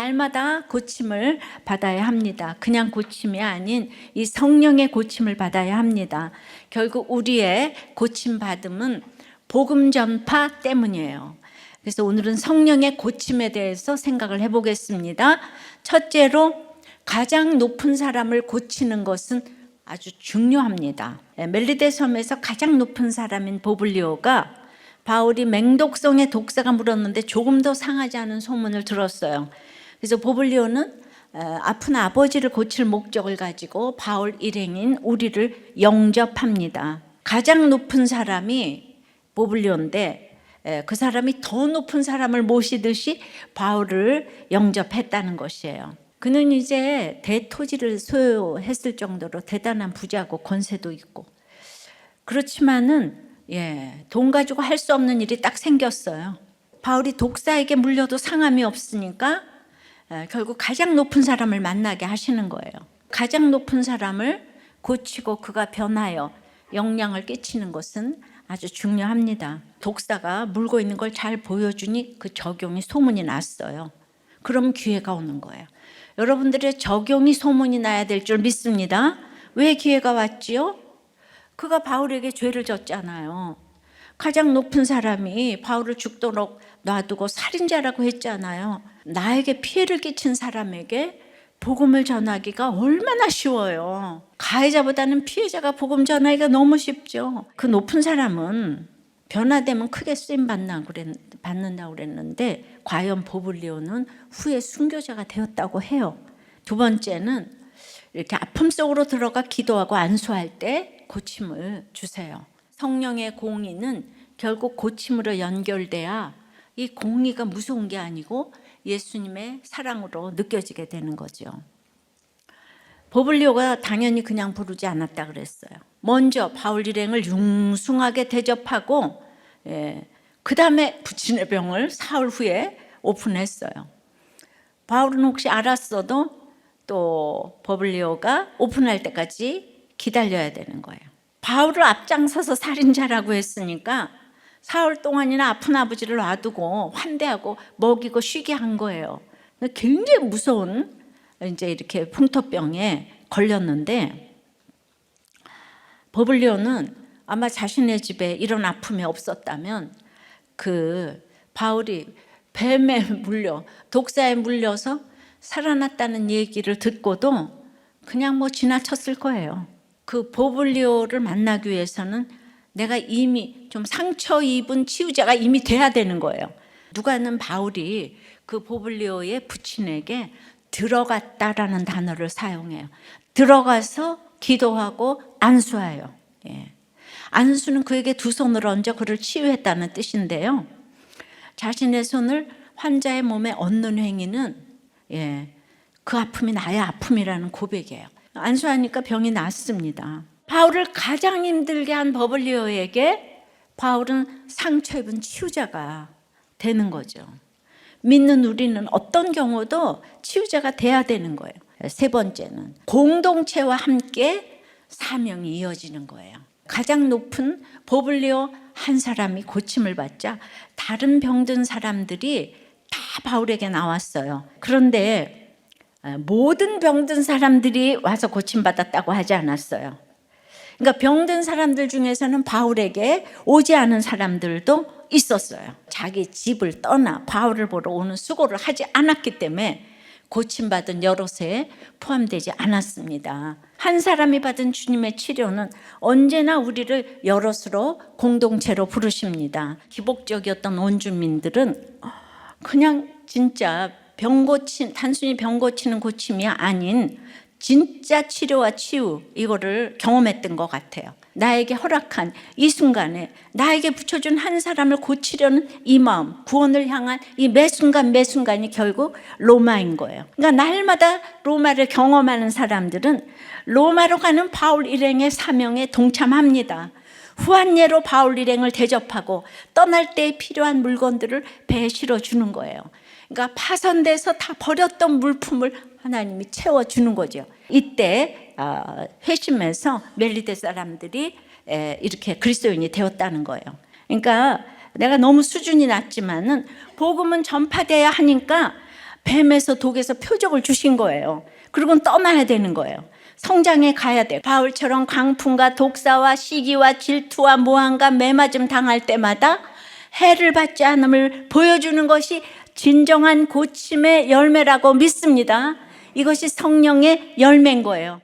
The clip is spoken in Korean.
날마다 고침을 받아야 합니다. 그냥 고침이 아닌 이 성령의 고침을 받아야 합니다. 결국 우리의 고침 받음은 복음 전파 때문이에요. 그래서 오늘은 성령의 고침에 대해서 생각을 해보겠습니다. 첫째로, 가장 높은 사람을 고치는 것은 아주 중요합니다. 멜리데 섬에서 가장 높은 사람인 보블리오가 바울이 맹독성의 독사가 물었는데 조금 더 상하지 않은 소문을 들었어요. 그래서 보블리오는 아픈 아버지를 고칠 목적을 가지고 바울 일행인 우리를 영접합니다. 가장 높은 사람이 보블리오인데 그 사람이 더 높은 사람을 모시듯이 바울을 영접했다는 것이에요. 그는 이제 대토지를 소유했을 정도로 대단한 부자고 권세도 있고, 그렇지만은 돈 가지고 할 수 없는 일이 딱 생겼어요. 바울이 독사에게 물려도 상함이 없으니까 결국 가장 높은 사람을 만나게 하시는 거예요. 가장 높은 사람을 고치고 그가 변하여 영향을 끼치는 것은 아주 중요합니다. 독사가 물고 있는 걸 잘 보여주니 그 적용이 소문이 났어요. 그럼 기회가 오는 거예요. 여러분들의 적용이 소문이 나야 될 줄 믿습니다. 왜 기회가 왔지요? 그가 바울에게 죄를 졌잖아요. 가장 높은 사람이 바울을 죽도록 놔두고 살인자라고 했잖아요. 나에게 피해를 끼친 사람에게 복음을 전하기가 얼마나 쉬워요. 가해자보다는 피해자가 복음 전하기가 너무 쉽죠. 그 높은 사람은 변화되면 크게 쓰임 받는다고 그랬는데 과연 보블리오는 후에 순교자가 되었다고 해요. 두 번째는 이렇게 아픔 속으로 들어가 기도하고 안수할 때 고침을 주세요. 성령의 공의는 결국 고침으로 연결돼야 이 공의가 무서운 게 아니고 예수님의 사랑으로 느껴지게 되는 거죠. 보블리오가 당연히 그냥 부르지 않았다 그랬어요. 먼저 바울 일행을 융숭하게 대접하고 그 다음에 부친의 병을 사흘 후에 오픈했어요. 바울은 혹시 알았어도 또 보블리오가 오픈할 때까지 기다려야 되는 거예요. 바울을 앞장서서 살인자라고 했으니까 사흘 동안이나 아픈 아버지를 놔두고 환대하고 먹이고 쉬게 한 거예요. 굉장히 무서운 이제 이렇게 풍토병에 걸렸는데 보블리오는 아마 자신의 집에 이런 아픔이 없었다면 그 바울이 뱀에 물려 독사에 물려서 살아났다는 얘기를 듣고도 그냥 지나쳤을 거예요. 그 보블리오를 만나기 위해서는 내가 이미 좀 상처 입은 치유자가 이미 돼야 되는 거예요. 누가는 바울이 그 보블리오의 부친에게 들어갔다라는 단어를 사용해요. 들어가서 기도하고 안수해요. 안수는 그에게 두 손을 얹어 그를 치유했다는 뜻인데요. 자신의 손을 환자의 몸에 얹는 행위는 그 아픔이 나의 아픔이라는 고백이에요. 안수하니까 병이 낫습니다. 바울을 가장 힘들게 한 보블리오에게 바울은 상처 입은 치유자가 되는 거죠. 믿는 우리는 어떤 경우도 치유자가 돼야 되는 거예요. 세 번째는 공동체와 함께 사명이 이어지는 거예요. 가장 높은 보블리오 한 사람이 고침을 받자 다른 병든 사람들이 다 바울에게 나왔어요. 그런데 모든 병든 사람들이 와서 고침받았다고 하지 않았어요. 그러니까 병든 사람들 중에서는 바울에게 오지 않은 사람들도 있었어요. 자기 집을 떠나 바울을 보러 오는 수고를 하지 않았기 때문에 고침받은 여럿에 포함되지 않았습니다. 한 사람이 받은 주님의 치료는 언제나 우리를 여럿으로 공동체로 부르십니다. 기복적이었던 원주민들은 그냥 진짜 단순히 병 고치는 고침이 아닌 진짜 치료와 치유, 이거를 경험했던 것 같아요. 나에게 허락한 이 순간에 나에게 붙여준 한 사람을 고치려는 이 마음, 구원을 향한 이 매 순간이 결국 로마인 거예요. 그러니까 날마다 로마를 경험하는 사람들은 로마로 가는 바울 일행의 사명에 동참합니다. 후한예로 바울 일행을 대접하고 떠날 때 필요한 물건들을 배에 실어주는 거예요. 그러니까 파손돼서 다 버렸던 물품을 하나님이 채워주는 거죠. 이때 회심해서 멜리데 사람들이 이렇게 그리스도인이 되었다는 거예요. 그러니까 내가 너무 수준이 낮지만은 복음은 전파돼야 하니까 뱀에서 독에서 표적을 주신 거예요. 그리고는 떠나야 되는 거예요. 성장해 가야 돼. 바울처럼 강풍과 독사와 시기와 질투와 모함과 매맞음 당할 때마다 해를 받지 않음을 보여주는 것이 진정한 고침의 열매라고 믿습니다. 이것이 성령의 열매인 거예요.